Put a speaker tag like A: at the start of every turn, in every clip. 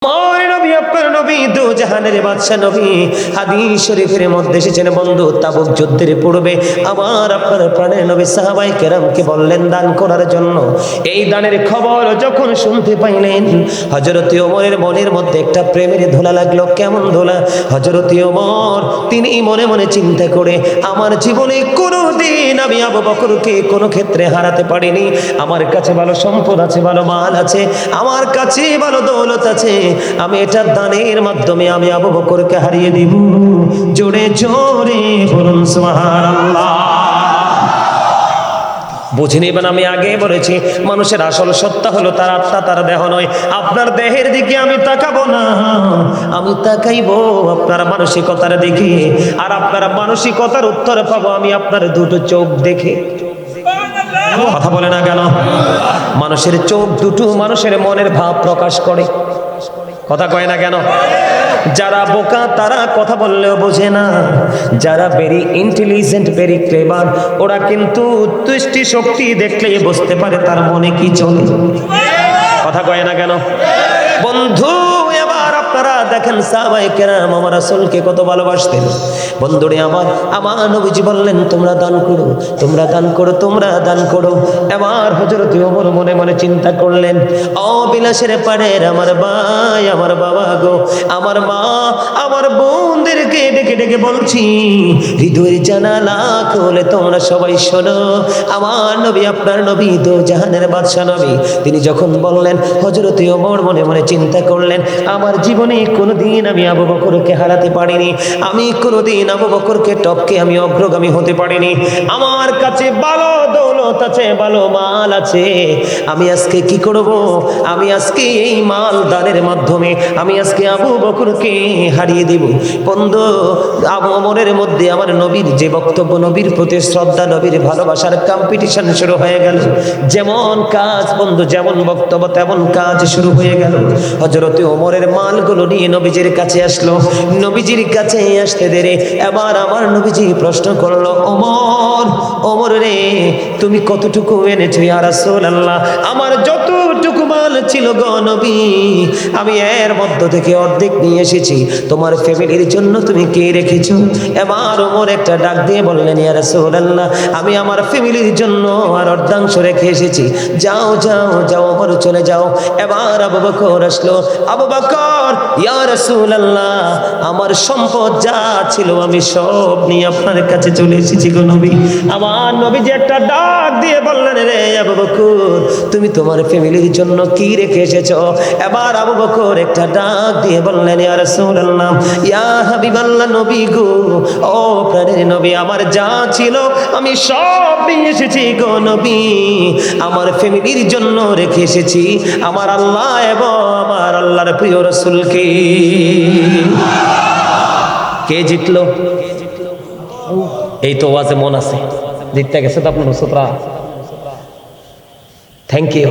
A: আমার নবী আপনার নবী দু জাহানের বাদশা নবী হাদিস শরীফের মধ্যে এসেছেন বন্ধু তাবুক যুদ্ধের পূর্বে আমার আপনার প্রাণের নবী সাহাবায়ে কেরামকে বললেন দান করার জন্য। এই দানের খবর যখন শুনতে পাইলেন হযরত ওমরের মনের মধ্যে একটা প্রেমের ধোলা লাগলো। কেমন ধোলা? হযরত ওমর তিনি মনে মনে চিন্তা করে আমার জীবনে কোনোদিন আমি আবু বকরকে কোনো ক্ষেত্রে হারাতে পারিনি। আমার কাছে ভালো সম্পদ আছে, ভালো মাল আছে, আমার কাছে ভালো দৌলত আছে, আমি এটা দানের মাধ্যমে আমি আবু বকরকে হারিয়ে দিব। জোরে জোরে বলুন সুবহানাল্লাহ। বুঝে নেবেন, আমি আগে বলেছি মানুষের আসল সত্তা হলো তার আত্মা, তার দেহ নয়। আপনার দেহের দিকে আমি তাকাবো না, আমি তাকাইবো আপনার মানসিকতার দিকে, আর আপনার মানসিকতার উত্তর পাবো আমি আপনার দুটো চোখ দেখে। কথা বলে না কেন? মানুষের চোখ দুটো মানুষের মনের ভাব প্রকাশ করে, কথা কয় না কেন? যারা বোকা তারা কথা বললেও বোঝে না, যারা ভেরি ইন্টেলিজেন্ট ভেরি ক্লেভার ওরা কিন্তু দৃষ্টি শক্তি দেখলেই বুঝতে পারে তার মনে কি চলে। কথা কয় না কেন? বন্ধু এবার আপনারা দেখেন সাহাবায়ে কেরাম আমার রাসূলকে কত ভালোবাসতেন। বন্ধুরে আমার নবীজি বললেন তোমরা দান করো, তোমরা দান করো, তোমরা দান করো। এবার হযরত ওমর মনে মনে চিন্তা করলেন অবিলাসের পাড়ের আমার ভাই আমার বাবা গো, আমার মা আমার বোনদেরকে ডেকে ডেকে বলছি হৃদয়ের জানালা খুলে তোমরা সবাই শোনো। আমার নবী আপনার নবী দো জাহানের বাদশা নবী তিনি যখন বললেন হযরত ওমর মনে মনে চিন্তা করলেন আমার জীবনে কোনোদিন আমি আবু বকরকে হারাতে পারিনি, আমি কোনোদিন আবু বকরকে টপকে আমি অগ্রগামী হতে পারিনি। আমার কাছে ভালো দৌলত আছে, ভালো মাল আছে, আমি আজকে কি করব? আমি আজকে এই মাল দানের মাধ্যমে আমি আজকে আবু বকরকে হারিয়ে দিব। বন্ধু আবু ওমরের মধ্যে আমার নবীর যে বক্তব্য, নবীর প্রতি শ্রদ্ধা, নবীর ভালোবাসার কম্পিটিশন শুরু হয়ে গেল। যেমন কাজ বন্ধু, যেমন বক্তব্য তেমন কাজ শুরু হয়ে গেল। হযরত ওমরের মালগুলো নিয়ে নবীজির কাছে আসলো। নবীজির কাছে আসতে দেরি এবার আমার নবীজি প্রশ্ন করলো ওমর, ওমর রে তুমি কতটুকু এনেছো ইয়া রাসূলুল্লাহ? আমার যতটুকু মাল ছিল গো নবী আমি এর মধ্য থেকে অর্ধেক নিয়ে এসেছি, তোমার ফ্যামিলির জন্য তুমি কে রেখেছো? এবার ওমর একটা ডাক দিয়ে বললেন ইয়া রাসূলুল্লাহ আমি আমার ফ্যামিলির জন্য আর অর্ধাংশ রেখে এসেছি। যাও যাও যাও ওমর চলে যাও। এবার আবু বকর আসলো। আবু বকর ইয়া রাসূলুল্লাহ আমার সম্পদ যা ছিল আমি সব নিয়ে আপনার কাছে চলে এসেছি গো নবী। আমার নবীজি একটা ডাক দিয়ে বললেন রে আবু বকর তুমি তোমার ফ্যামিলির জন্য কি রেখে এসেছো? এবার আবু বকর একটা ডাক দিয়ে বললেন ইয়া রাসূলুল্লাহ ইয়া হাবিবাল্লাহ নবী গো, ও প্রাণের নবী আমার যা ছিল আমি সব নিয়ে এসেছি গো নবী, আমার ফ্যামিলির জন্য রেখে এসেছি আমার আল্লাহ এবং আমার আল্লাহর প্রিয় রাসূলকে। কে জিতলো? এই তো ওয়াজে মন আছে, জিততে গেছে তো আপনার সুতরা। Thank you.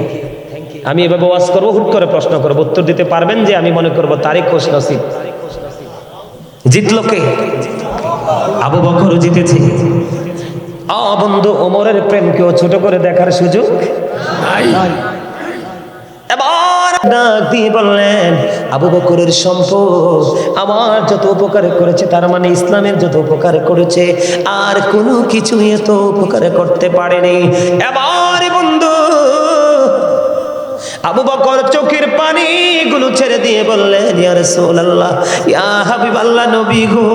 A: আমি এভাবে ওয়াজ করবো, হুট করে প্রশ্ন করবো, উত্তর দিতে পারবেন যে আমি মনে করবো তারই খোশ নসিব। জিতলো কে? আবু বকর জিতেছে। বন্ধু ওমরের প্রেমকেও ছোট করে দেখার সুযোগ নাই। এবার ডাক দিয়ে বললেন আবু বকরের সম্পদ আমার যত উপকার করেছে, তার মানে ইসলামের যত উপকার করেছে আর কোনো কিছু এত উপকার করতে পারেনি। এবার বন্ধু আবু বকর চোখের পানিগুলো ছেড়ে দিয়ে বললেন ইয়া রাসূলুল্লাহ ইয়া হাবিবাল্লাহ নবী গো,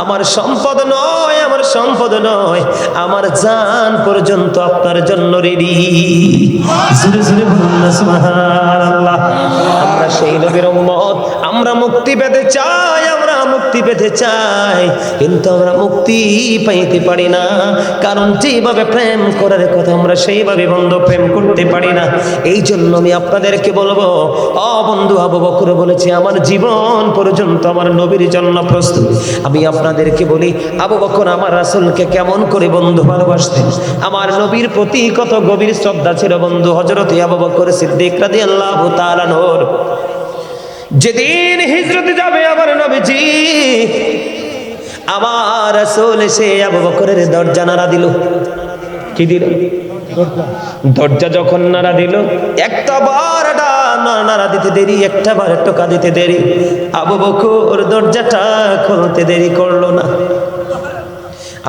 A: আমার সম্পদ নয়, আমার সম্পদ নয়, আমার জান পর্যন্ত আপনার জন্য রেডি। জোরে জোরে বলুন না সুবহানাল্লাহ। আমরা সেই নবীর উম্মত, আমরা মুক্তি পেতে চাই, আমরা মুক্তি পেতে চাই, কিন্তু আমরা মুক্তি পাইতে পারি না, কারণ যেভাবে প্রেম করার কথা আমরা সেইভাবে বন্ধু প্রেম করতে পারি না। এই জন্য আমি আপনাদেরকে বলবো বন্ধু আবু বকর বলেছে আমার জীবন পর্যন্ত আমার নবীর জন্য প্রস্তুত। আমি আপনাদেরকে বলি আবু বকর আমার রাসূলকে কেমন করে বন্ধু ভালোবাসতেন, আমার নবীর প্রতি কত গভীর শ্রদ্ধা ছিল বন্ধু। হযরত আবু বকর সিদ্দিক রাদিয়াল্লাহু তাআলা নূর যেদিন হিজরতে যাবে আমার নবীজি, আমার রাসূল এসে আবু বকরের দরজা নাড়া দিল। কি দিল? দরজা যখন নাড়া দিল একটা বার ডাক নাড়া দিতে দেরি, একটা বার টোকা দিতে দেরি, আবু বকর দরজাটা খুলতে দেরি করলো না।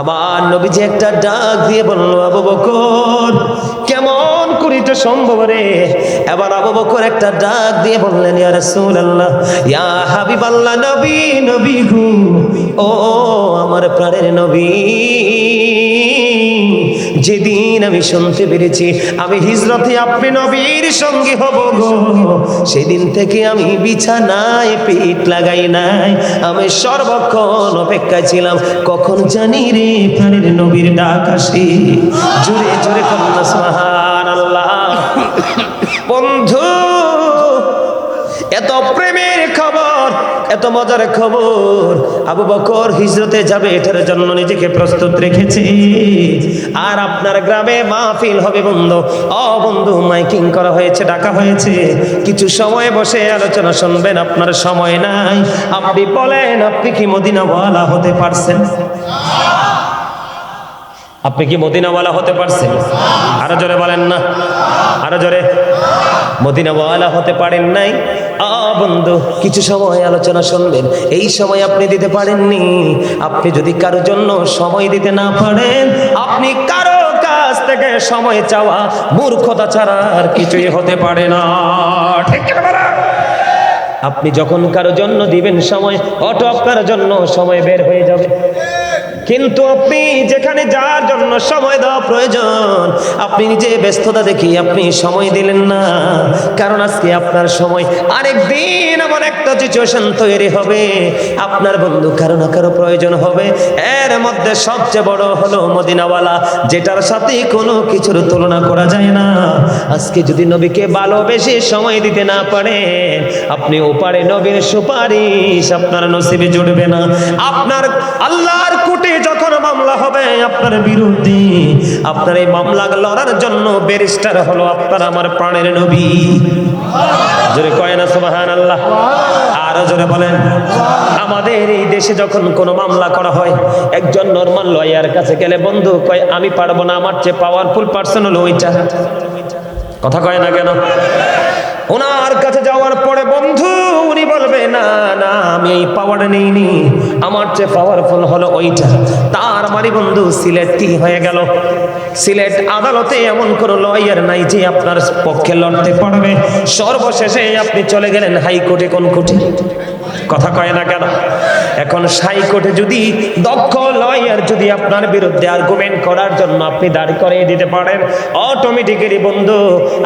A: আমার নবীজি একটা ডাক দিয়ে বলল, আবু বকর কেমন করিটা সম্ভব রে? এবার আবু বকর একটা ডাক দিয়ে বললেন, ইয়া রাসূলুল্লাহ, ইয়া হাবিবাল্লাহ, নবী, নবী গো, ও আমার প্রাণের নবী, যেদিন আমি শুনতে পেরেছি আমি হিজরতে আপনি নবীর সঙ্গী হব গো, সেদিন থেকে আমি বিছানায় পিঠ লাগাই নাই, আমি সর্বক্ষণ অপেক্ষায় ছিলাম কখন জানি রে প্রাণের নবীর ডাক আসে। জোরে জোরে কন্যা সুবহানাল্লাহ। বন্ধু, এত প্রেমের খবর, এত মজার খবর, আবু বকর হিজরতে যাবে এটার জন্য নিজেকে প্রস্তুত রেখেছে। আর আপনার গ্রামে মাহফিল হবে বন্ধু, বন্ধু মাইকিং করা হয়েছে, ডাকা হয়েছে, কিছু সময় বসে আলোচনা শুনবেন, আপনার সময় নাই। আপনি বলেন, আপনি কি মদিনাওয়ালা হতে পারছেন? আপনি কি মদিনাওয়ালা হতে পারছেন? আরো জোরে বলেন না, আরো জোরে। মদিনাওয়ালা হতে পারেন নাই? বন্ধু, কিছু সময় আলোচনা শুনবেন, এই সময় আপনি দিতে পারেননি। আপনি যদি কারোর জন্য সময় দিতে না পারেন, আপনি কারো কাছ থেকে সময় চাওয়া মূর্খতা ছাড়া আর কিছুই হতে পারে না। ঠিক কি না? আপনি যখন কারোর জন্য দিবেন সময়, অটো আপনার জন্য সময় বের হয়ে যাবে। কিন্তু আপনি যেখানে যার জন্য সময় দেওয়া প্রয়োজন, আপনি নিজে ব্যস্ততা দেখি আপনি সময় দিলেন না। কারণ আজকে আপনার সময়, আরেকদিন এমন একটা সিচুয়েশন তৈরি হবে, আপনার বন্ধু কারো না কারো প্রয়োজন হবে। এর মধ্যে সবচেয়ে বড় হলো মদিনাওয়ালা, যেটার সাথে কোনো কিছুর তুলনা করা যায় না। আজকে যদি নবীকে ভালোবেসে সময় দিতে না পারেন, আপনি ওপারে নবীর সুপারিশ আপনার নসিবে জুড়বে না। আপনার আল্লাহর কোর্টে যখন মামলা হবে আপনার বিরুদ্ধে, আপনার এই মামলা লড়ার জন্য ব্যারিস্টার হলো আপনার আমার প্রাণের নবী। জোরে কয় না সুবহানাল্লাহ? আরো জোরে বলেন। আমাদের এই দেশে যখন কোনো মামলা করা হয়, একজন নরমাল লয়ার কাছে গেলে বন্ধু কয় আমি পারবো না, আমার চেয়ে পাওয়ারফুল পারসন হলো ওইটা। কথা কয় না কেন? ওনার কাছে যাওয়ার পরে বন্ধু উনি বলবে না না, আমি এই পাওয়ার নেইনি, আমার চেয়ে পাওয়ারফুল হলো ওইটা। তার মানে বন্ধু সিলেট কি হয়ে গেল? সিলেট আদালতে এমন কোন লয়ার নাই যে আপনার পক্ষে লড়তে পারবে। সর্বশেষে আপনি চলে গেলেন হাইকোর্টে। কোন কোর্টে? কথা কয় না কেন? এখন হাইকোর্টে যদি দক্ষ লয়ার যদি আপনার বিরুদ্ধে আর্গুমেন্ট করার জন্য আপনি দাঁড় করিয়ে দিতে পারেন, অটোমেটিক্যালি বন্ধু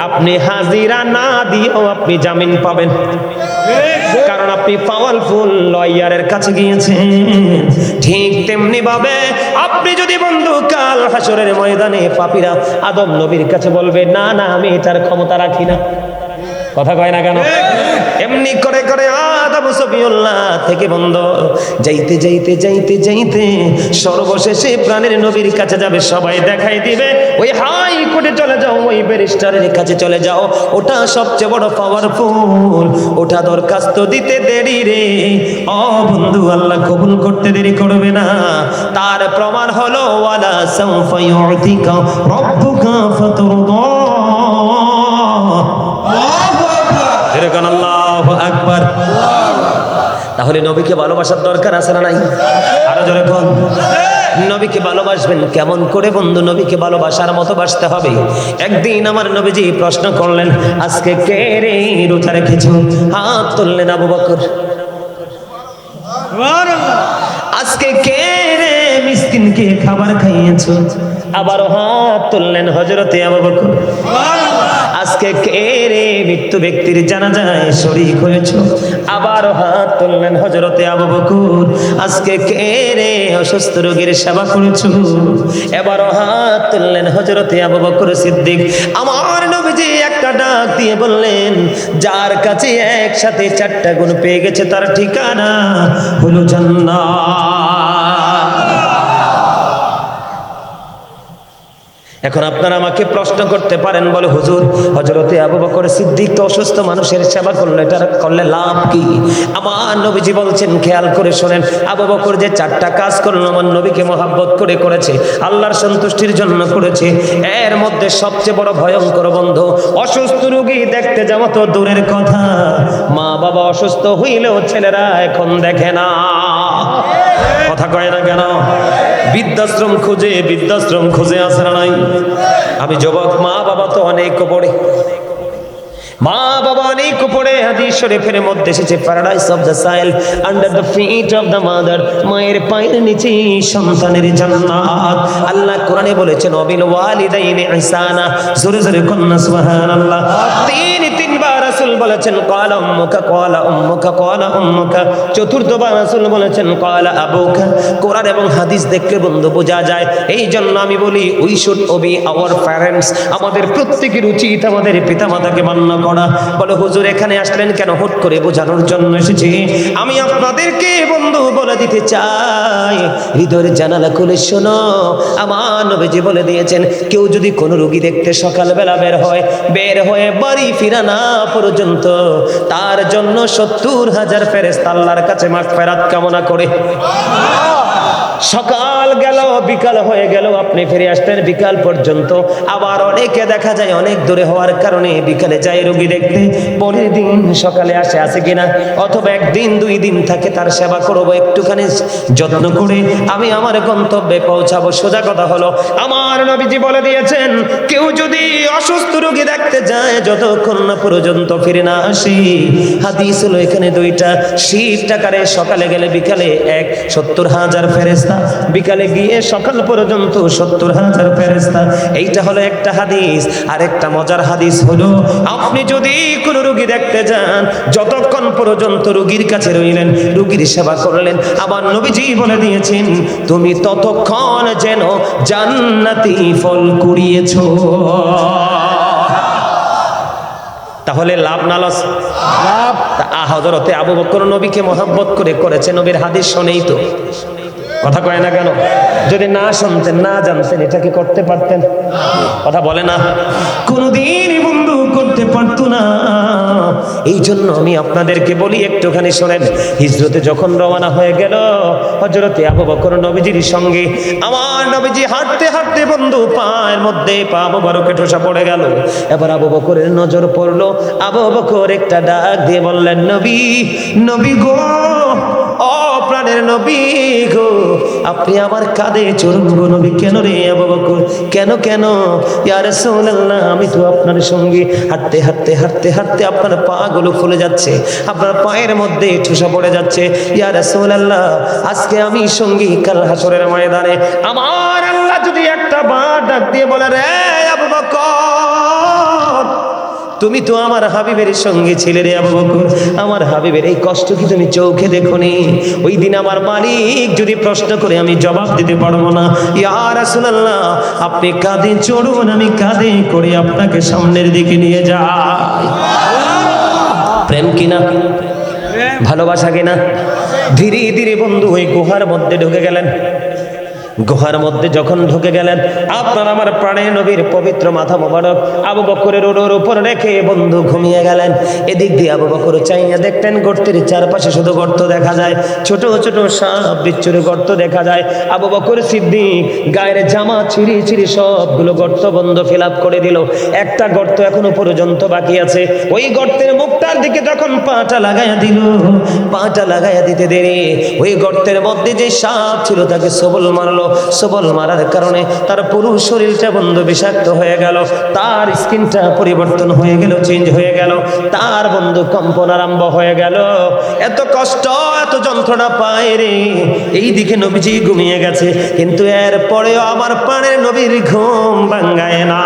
A: আপনি হাজিরা না দিয়েও আপনি জামিন পাবেন। কারণ আপনি পাওয়ারফুল লয়ারের কাছে গিয়েছেন। ঠিক তেমনি ভাবে আপনি যদি বন্ধু কাল হাসরের ময়দানে পাপীরা আদম নবীর কাছে বলবে না না আমি এটার ক্ষমতা রাখি না, কথা কয় না কেন? এমনি করে করে আদম সফিউল্লাহ থেকে বন্ধ যাইতে যাইতে যাইতে যাইতে সর্বশেষে প্রাণের নবীর কাছে যাবে। সবাই দেখাই দিবে ওই হাই কোর্টে চলে যাও, ওই ব্যারিস্টারের কাছে চলে যাও, ওটা সবচেয়ে বড় পাওয়ারফুল, ওটা দরখাস্ত দিতে দেরি রে। বন্ধু আল্লাহ কবুল করতে দেরি করবে না। তার প্রমাণ হলো ওয়ালা সাউফা ইউতিকা রাব্বুকা ফাতুরদা। আল্লাহু আকবার। তাহলে নবীকে ভালোবাসার দরকার আছে না নাই? আরো জোরে কোন। নবীকে ভালোবাসবেন কেমন করে বন্ধু? নবীকে ভালোবাসার মতো বাসতে হবে। একদিন আমার নবীজি প্রশ্ন করলেন, আজকে কে রে রোজা রেখেছো? হাত তুললেন আবু বকর। আজকে কে রে মিসকিনকে খাবার খাইয়েছো? আবারও হাত তুললেন হযরতে আবু বকর। আজকে কে রে মৃত্যু ব্যক্তির জানাজায় শরীক হয়েছো? আবারও হাত তুললেন হযরতে আবু বকর। আজকে কে রে অসুস্থ রোগীর সেবা করেছো? এবারও হাত তুললেন হযরতে আবু বকর সিদ্দিক। আমার নবীজি একটা ডাক দিয়ে বললেন, যার কাছে একসাথে 4টা গুণ পেয়ে গেছে তার ঠিকানা হলো জান্নাত। এখন আপনারা আমাকে প্রশ্ন করতে পারেন, বলে হুজুর হযরতে আবু বকর সিদ্দিক তো অসুস্থ মানুষের সেবা করলো, এটা করলে লাভ কি? আমার নবীজি বলছেন, খেয়াল করে শোনেন, আবু বকর যে 4টা কাজ করলো আমার নবীকে মহব্বত করে করেছে, আল্লাহর সন্তুষ্টির জন্য করেছে, এর মধ্যে সবচেয়ে বড় ভয়ঙ্কর বন্ধু, অসুস্থ রোগী দেখতে যাওয়া তো দূরের কথা, মা বাবা অসুস্থ হইলেও ছেলেরা এখন দেখে না। কথা কয় না কেন? বৃদ্ধাশ্রম খুঁজে আসে না নাই? আমি যুবক, মা বাবা তো অনেক পড়ে, মা বাবা অনেক পড়ে, হাদিস শরীফের মধ্যে এসেছে, paradise of the child under the feet of the mother, মায়ের পায়ের নিচে সন্তানের জান্নাত। আল্লাহ কোরআনে বলেছেন, ওয়াবিল ওয়ালিদাইনি ইহসানা, জোরে জোরে কন্না সুবহানাল্লাহ। তিনবার রাসূল বলেছেন ক্বালা উম্মুকা ক্বালা উম্মুকা ক্বালা উম্মুকা, চতুর্থবার রাসূল বলেছেন ক্বালা আবুকা। কোরআন এবং হাদিস দেখলে বন্ধু বোঝা যায়। এই জন্য আমি বলি, we should Obi our parents, আমাদের প্রত্যেকের উচিত আমাদের পিতামাতাকে মান্য করা। বলে হুজুর এখানে আসলেন কেন? হুট করে বোঝানোর জন্য এসেছি। আমি আপনাদেরকে বন্ধু বলে দিতে চাই, হৃদয়ের জানালা খুলে শোনো, আমার নবীজি বলে দিয়েছেন, কেউ যদি কোনো রোগী দেখতে সকালবেলা বের হয়ে বাড়ি ফিরা না পর্যন্ত, তার জন্য 70,000 ফেরেশতা আল্লাহর কাছে মাগফিরাত কামনা করে। সকাল গেল, বিকাল হয়ে গেল, আপনি ফিরে আসতেন বিকাল পর্যন্ত। আবার অনেকে দেখা যায় অনেক দূরে হওয়ার কারণে বিকালে যায় রোগী দেখতে, পরের দিন সকালে আসে কিনা, অথবা 1 দিন 2 দিন থাকে, তার সেবা করবো একটুখানি যত্ন করে আমি আমার গন্তব্যে পৌঁছাবো। সোজা কথা হলো, আমার নবীজি বলে দিয়েছেন, কেউ যদি অসুস্থ রোগী দেখতে যায়, যতক্ষণ না পর্যন্ত ফিরে না আসে, হাদিস হলো এখানে 2টা শিফট আকারে, সকালে গেলে বিকালে 70,000 ফেরেশতা, বিকালে গিয়ে সকাল পর্যন্ত 70,000 ফেরেশতা। এইটা হলো একটা হাদিস। আর একটা মজার হাদিস হলো, আপনি যদি কোন রোগী দেখতে যান, যতক্ষণ পর্যন্ত রোগীর কাছে রইলেন, রোগীর সেবা করলেন, আমার নবীজি বলে দিয়েছেন, তুমি ততক্ষণ যেন জান্নাতি ফল কুড়িয়েছো। তাহলে লাভ না লস? লাভ। হযরতে আবু বকর নবীকে মহব্বত করে করেছে, নবীর হাদিস শুনেই তো। কথা কয় না কেন? যদি না শুনতেন, না জানতেন, এটা কি করতে পারতেন? কথা বলে না, কোনদিনই বন্ধু করতে পারতো না। এই জন্য আমি আপনাদেরকে বলি, একটুখানি শোনেন। হিজরতে যখন রওনা হয়ে গেল হযরতে আবু বকর নবীজির সঙ্গে, আমার নবীজি হাঁটতে হাঁটতে বন্ধু পায়ের মধ্যে পা মোবারকে ঠোসা পড়ে গেল। এবার আবু বকরের নজর পড়লো, আবু বকর একটা ডাক দিয়ে বললেন, নবী গো, ও প্রাণের নবী গো, আপনি আমার কাঁধে চড়ুন গো নবী। কেন রে আবু বকর? কেন? ইয়া রাসূলুল্লাহ, আমি তো আপনার সঙ্গে হাঁটতে আপনার পা গুলো ফুলে যাচ্ছে, আপনার পায়ের মধ্যে ঠোসা পড়ে যাচ্ছে। ইয়া রাসূলুল্লাহ, আজকে আমি সঙ্গী কাল হাসরের ময়দানে আমার আল্লাহ যদি একটা বার ডাক দিয়ে বলে, রে আবু বকর, তুমি তো আমার হাবিবের সঙ্গে ছিলে রে আবু বকর, আমার হাবিবের এই কষ্ট কি তুমি চোখে দেখোনি? ওই দিন আমার মালিক যদি প্রশ্ন করে, আমি জবাব দিতে পারবো না। ইয়া রাসূলুল্লাহ, আপনি কাঁধে চড়ুন, আমি কাঁধে করে আপনাকে সামনের দিকে নিয়ে যাই। প্রেম কিনা? ভালোবাসা কিনা? ধীরে ধীরে বন্ধু ওই গুহার মধ্যে ঢুকে গেলেন। গুহার মধ্যে যখন ঢুকে গেলেন, আপনার আমার প্রাণের নবীর পবিত্র মাথা মোবারক আবু বকরের ওর উপর রেখে বন্ধু ঘুমিয়ে গেলেন। এদিক দিয়ে আবু বকর চাইয়া দেখতেন, গর্তের চারপাশে শুধু গর্ত দেখা যায়, ছোট ছোট সাপ বিচ্ছুর গর্ত দেখা যায়। আবু বকর সিদ্দিক গায়ের জামা ছিঁড়ি সবগুলো গর্ত বন্ধ ফিল আপ করে দিল। একটা গর্ত এখনো পর্যন্ত বাকি আছে। ওই গর্তের মুখটার দিকে যখন পাটা লাগাইয়া দিতে দেরি, ওই গর্তের মধ্যে যে সাপ ছিল তাকে সবল মারার কারণে তার পুরো শরীরটা বন্ধু বিষাক্ত হয়ে গেল, তার স্কিনটা পরিবর্তন হয়ে গেল, চেঞ্জ হয়ে গেল, তার বন্ধু কম্পন আরম্ভ হয়ে গেল। এত কষ্ট, এত যন্ত্রণা পায় রে। এই দিকে নবীজি ঘুমিয়ে গেছে, কিন্তু এর পরেও আমার প্রাণের নবীর ঘুম ভাঙায় না।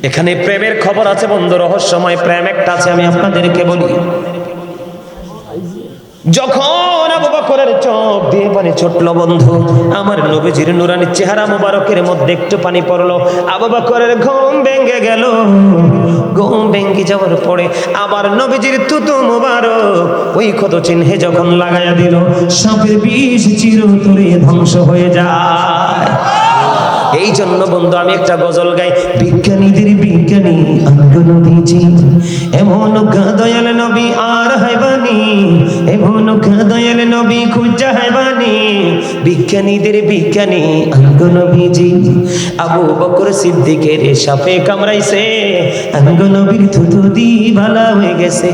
A: এখানে প্রেমের খবর আছে বন্ধু, রহস্যময় প্রেম একটা আছে, আমি আপনাদেরকে বলি। যখন আবু বকরের চোখ দিয়ে পানি ছুটলো বন্ধু, আমার নবীজির নুরানি চেহারা মোবারকের মধ্যে একটু পানি পড়লো, আবু বকরের ঘুম ভেঙে গেল। ঘুম ভেঙে যাওয়ার পরে আবার নবীজির থুতু মুবারক ওই ক্ষত চিহ্নে যখন লাগাইয়া দিল, সাপের বিষ চিরতরে ধ্বংস হয়ে যায়। এই জন্য বন্ধু আমি একটা গজল গাই, বিজ্ঞানীদের বিজ্ঞানী নবীজি, এমন দয়াল নবী আর হাইবানি, এমন দয়াল নবী খুঁজা হাইবানি, বিজ্ঞানীদের বিজ্ঞানী নবীজি। আবু বকর সিদ্দিকের সাপে কামড়াইছে, নবীর থুতু দি ভালো হয়ে গেছে।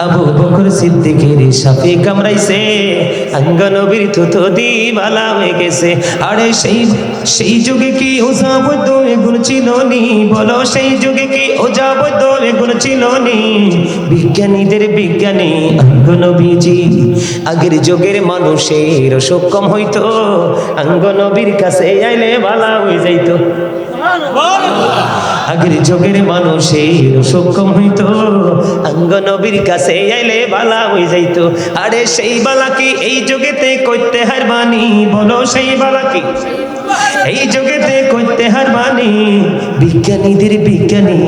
A: আবু বকর সিদ্দিকের সাপে কামড়াইছে, নবীর থুতু দি ভালো হয়ে গেছে। আরে সেই যুগে কি ওঝা বৈদ্য এগুলো ছিল নি? বলো সেই যুগে কি ওঝা বৈদ্য এগুলো ছিল নি? বিজ্ঞানীদের বিজ্ঞানী নবীজি। আগের যুগের মানুষের অসুখ কম হইতো, নবীর কাছে আইলে ভালো হয়ে যাইতো। আগের যুগের মানুষের অসুখ কম হইতো, নবীর কাছে আইলে বালা হয়ে যাইতো। আরে সেই বালা কি এই যুগেতে করতে হারবানি? বলো সেই বালা কি এই যুগেতে করতে হারবানি? বিজ্ঞানীদের বিজ্ঞানী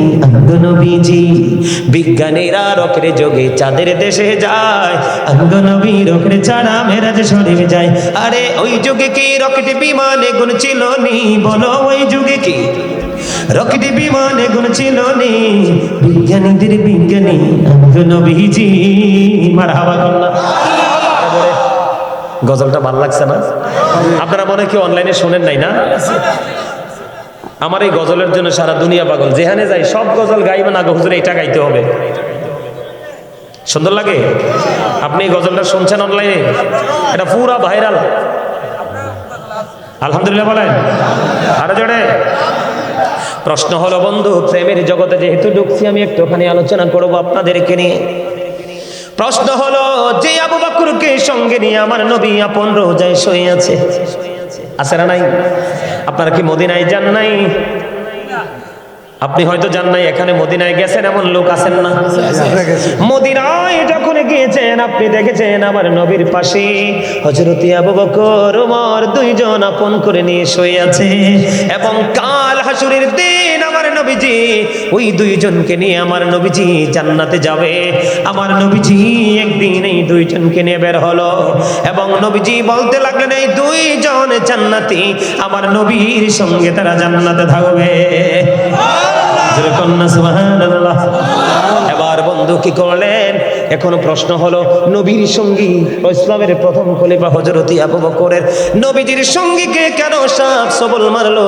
A: নবীজি। বিজ্ঞানীরা রকের যোগে চাঁদের দেশে যায়, নবী রকের ছাড়া মেরাজ শরীফ যায়। আরে ওই যুগে কি রকেট বিমানে গুণ ছিল নি? বলো ওই যুগে কি রকেট বিমানে গুণ ছিল নি? বিজ্ঞানীদের বিজ্ঞানী নবীজি। মারহাবা আল্লাহ। গজলটা ভালো লাগছে না? আপনারা মনে কি অনলাইনে শোনেন নাই না? আমার এই গজলের জন্য সারা দুনিয়া পাগল, যেখানে যাই সব গজল গাইবে না, হুজুর এটা গাইতে হবে। সুন্দর লাগে? আপনি এই গজলটা শুনছেন অনলাইনে, এটা পুরা ভাইরাল। আলহামদুলিল্লাহ বলেন আরো জোরে। প্রশ্ন হলো বন্ধু, প্রেমের জগতে যেহেতু ঢুকছি, আমি একটুখানি আলোচনা করব আপনাদেরকে নিয়ে। প্রশ্ন হলো, যে আবু বকরকে সঙ্গে নিয়ে আমার নবী আপন রোজায় শুয়ে আছে, আছে না নাই? আপনারা কি মদিনায় যান নাই? আপনি হয়তো জান নাই, এখানে মদিনায় গেছেন এমন লোক আছেন না? মদিনায় যখন গিয়েছেন আপনি দেখেছেন আমার নবীর পাশে হযরত আবু বকর ওমর দুইজন আপন করে নিয়ে শুয়ে আছে, এবং কাল হাসরের দিন আমার নবীজি ওই দুইজনকে নিয়ে আমার নবীজি জান্নাতে যাবে। আমার নবীজি একদিন এই দুইজনকে নিয়ে বের হলো, এবং নবীজি বলতে লাগলেন এই দুইজন জান্নাতি, আমার নবীর সঙ্গে তারা জান্নাতে থাকবে। সুবহানাল্লাহ। এবার বন্ধু কি করলেন? এখনো প্রশ্ন হলো, নবীর সঙ্গী ইসলামের প্রথম খলিফা হযরত আবু বকরের নবীজির সঙ্গীকে কেন সাপ সবল মারলো?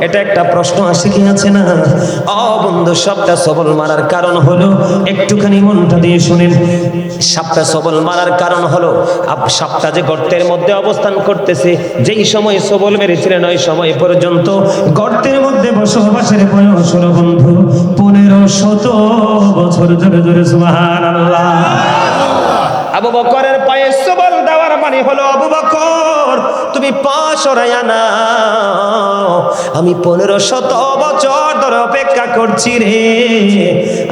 A: এটা একটা প্রশ্ন আসে কি আছে না? বন্ধু, সাপটা সবল মারার কারণ হলো, একটুখানি মনটা দিয়ে শুনেন। সাপটা সবল মারার কারণ হলো, সাপটা যে গর্তের মধ্যে অবস্থান করতেছে, যেই সময় সবল মেরেছিলেন ওই সময় পর্যন্ত গর্তের মধ্যে বসবাসের বয়স হলো বন্ধু 1500 বছর। জোরে জোরে সুবহানাল্লাহ। আবু বকরের পায়ে সবল দেওয়ার মানে হলো, আবু বকর তুমি পা সরাইয়া নাও, আমি 1500 বছর ধরে অপেক্ষা করছি রে,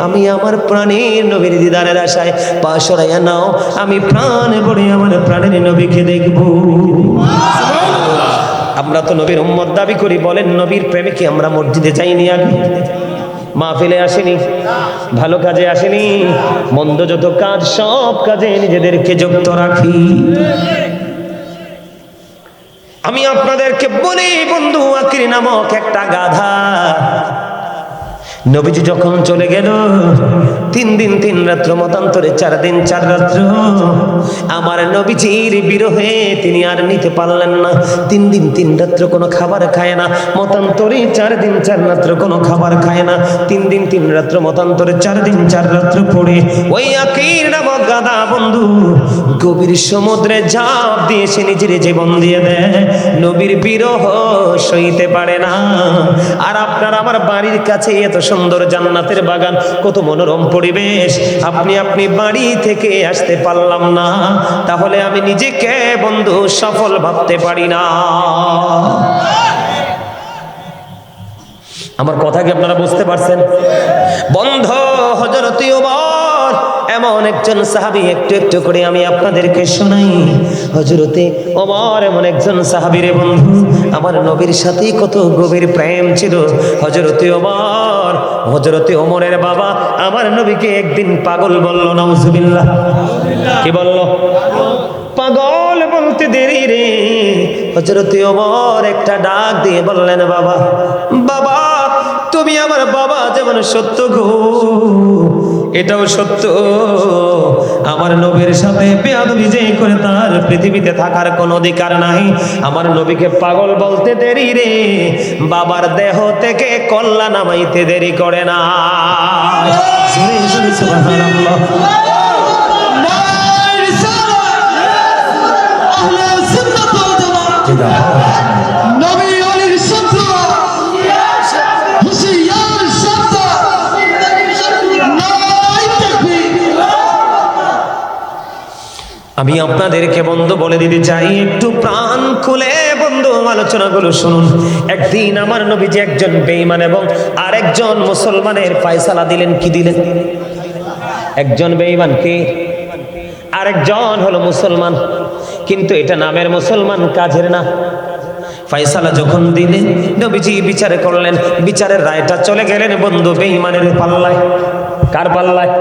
A: আমি আমার প্রাণের নবীর দিদারের আশায় পা সরাইয়া নাও, আমি প্রাণে পড়ে আমার প্রাণের নবীকে দেখব। আমরা তো নবীর উম্মত দাবি করি, বলেন নবীর প্রেমে কি আমরা মসজিদে যাইনি? আগে মাহফিলে আসেনি, ভালো কাজে আসেনি, মন্দ যত কাজ সব কাজে নিজেদেরকে যুক্ত রাখি। আমি আপনাদেরকে বলি বন্ধু, আকরি নামক একটা গাধা নবীজি যখন চলে গেল 3 দিন 3 রাত্র মতান্তরে 4 দিন 4 রাত্র আমার নবীজির বিরহে তিনি আর নিতে পারলেন না। 3 দিন 3 রাত্র কোনো খাবার খায় না, মতান্তরে 4 দিন 4 রাত্র কোনো খাবার খায় না। 3 দিন 3 রাত্র মতান্তরে 4 দিন 4 রাত্র পড়ে ওই আকির নামক গাদা বন্ধু গভীর সমুদ্রে ঝাঁপ দিয়ে সে নিজের জীবন দিয়ে দেয়। নবীর বিরহ সইতে পারে না। আর আপনার আমার বাড়ির কাছে এত সুন্দর জান্নাতের বাগান, কত মনোরম পরিবেশ, আপনি বাড়ি থেকে আসতে পারলাম না, তাহলে আমি নিজেকে বন্ধু সফল ভাবতে পারি না। আমার কথা কি আপনারা বুঝতে পারছেন? বন্ধ হযরত ওমর এমন একজন সাহাবী, একটু একটু করে আমি আপনাদেরকে শোনাই। হযরতে ওমর এমন একজন সাহাবী রে বন্ধু, আমার নবীর সাথে কত গভীর প্রেম ছিল। হযরতে ওমরের বাবা আমার নবীকে একদিন পাগল বলল। নাউজুবিল্লাহ। কি বলল? পাগল বলতে দেরি রে। হযরতে ওমর একটা ডাক দিয়ে বললেন, বাবা বাবা, তুমি আমার বাবা যেমন সত্য গো, এটাও সত্য, আমার নবীর সাথে বেয়াদবি যে করে তার পৃথিবীতে থাকার কোনো অধিকার নাই। আমার নবীকে পাগল বলতে দেরি রে, বাবার দেহ থেকে কল্লা নামাইতে দেরি করে না। সুবহানাল্লাহ। আমি আপনাদেরকে বন্ধু বলে দিতে চাই, একটু প্রাণ খুলে বন্ধু আলোচনাগুলো শুনুন। একদিন আমার নবীজি একজন বেঈমান এবং আরেকজন মুসলমানের ফয়সালা দিলেন। কি দিলেন? একজন বেঈমান কি, আরেকজন হলো মুসলমান, কিন্তু এটা নামের মুসলমান, কাজের না। ফয়সালা যখন দিলেন, নবীজি বিচার করলেন, বিচারের রায়টা চলে গেলেন বন্ধু বেঈমানের পাল্লায়। কার পাল্লায়?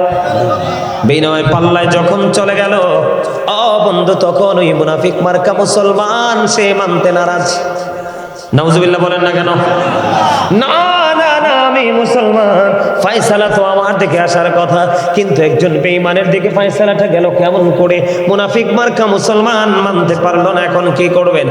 A: বেঈমানের পাল্লায় যখন চলে গেল, ও বন্ধু, তখন ওই মুনাফিক মার্কা মুসলমান সে মানতে নারাজ। নাউজুবিল্লাহ বলেন না কেন? না না না, আমি মুসলমান, ফয়সালা তো আমার দিকে আসার কথা, কিন্তু একজন বেঈমানের দিকে ফয়সালাটা গেল কেমন করে? মুনাফিক মার্কা মুসলমান মানতে পারলো না, এখন কি করবেন?